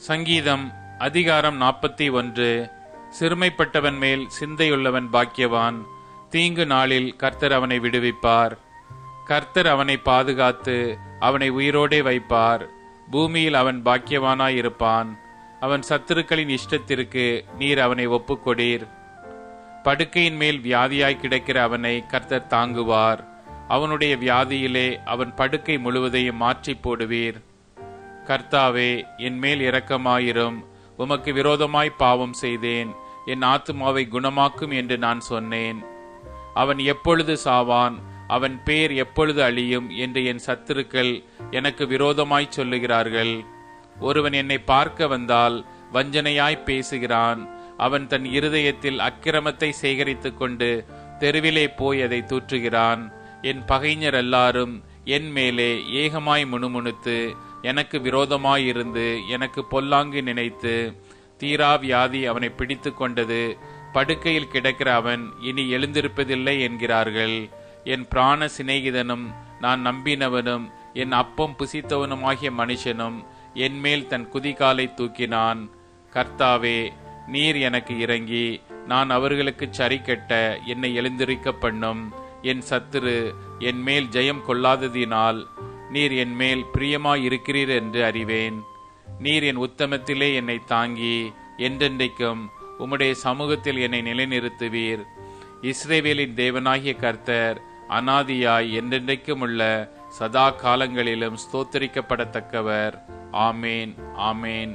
சங்கீதம் அதிகாரம் 41. சிறுமைப்பட்டவன் மேல் சிந்தையுள்ளவன் பாக்கியவான். தீங்கு நாளில் கர்த்தர் அவனை விடுவிப்பார். கர்த்தர் அவனை பாதுகாத்து அவனை உயிரோடே வைப்பார். பூமியில் அவன் பாக்கியவானாயிருப்பான். அவன் சத்துருக்களின் இஷ்டத்திற்கு நீர் அவனை ஒப்புக்கொடீர். படுக்கையின் மேல் வியாதியாய் கிடக்கிற அவனை கர்த்தர் தாங்குவார். அவனுடைய வியாதியிலே அவன் படுக்கை முழுவதையும் மாற்றி போடுவீர். கர்த்தாவே, என் மேல் இரக்கமாயிரும். உமக்கு விரோதமாய் பாவம் செய்தேன். என் ஆத்துமாவை குணமாக்கும் என்று நான் சொன்னேன். அவன் எப்பொழுது சாவான், அவன் பேர் எப்பொழுது அழியும் என்று என் சத்துருக்கள் எனக்கு விரோதமாய் சொல்லுகிறார்கள். ஒருவன் என்னை பார்க்க வந்தால் வஞ்சனையாய் பேசுகிறான். அவன் தன் இருதயத்தில் அக்கிரமத்தை சேகரித்து கொண்டு தெருவிலே போய் அதை தூற்றுகிறான். என் பகைஞர் எல்லாரும் என் மேலே ஏகமாய் முணுமுணுத்து எனக்கு விரோதமாயிருந்து எனக்கு பொல்லாங்கு நினைத்து தீரா வியாதி அவனை பிடித்து கொண்டது. படுக்கையில் கிடக்கிற அவன் இனி எழுந்திருப்பதில்லை என்கிறார்கள். என் பிராண சிநேகிதனும் நான் நம்பினவனும் என் அப்பம் புசித்தவனுமாகிய மனுஷனும் என் மேல் தன் குதிகாலை தூக்கினான். கர்த்தாவே, நீர் எனக்கு இறங்கி நான் அவர்களுக்கு சரி கட்ட என்னை எழுந்திருக்க பண்ணும். என் சத்துரு என் மேல் ஜெயம் கொள்ளாததினால் நீர் என் மேல் பிரியமாயிருக்கிறீர் என்று அறிவேன். நீர் என் உத்தமத்திலே என்னை தாங்கி என்றென்றைக்கும் உம்முடைய சமூகத்தில் என்னை நிலைநிறுத்துவீர். இஸ்ரவேலின் தேவனாகிய கர்த்தர் அநாதியாய் என்றென்றைக்கும் உள்ள சதா காலங்களிலும் ஸ்தோத்தரிக்கப்படத்தக்கவர். ஆமேன், ஆமேன்.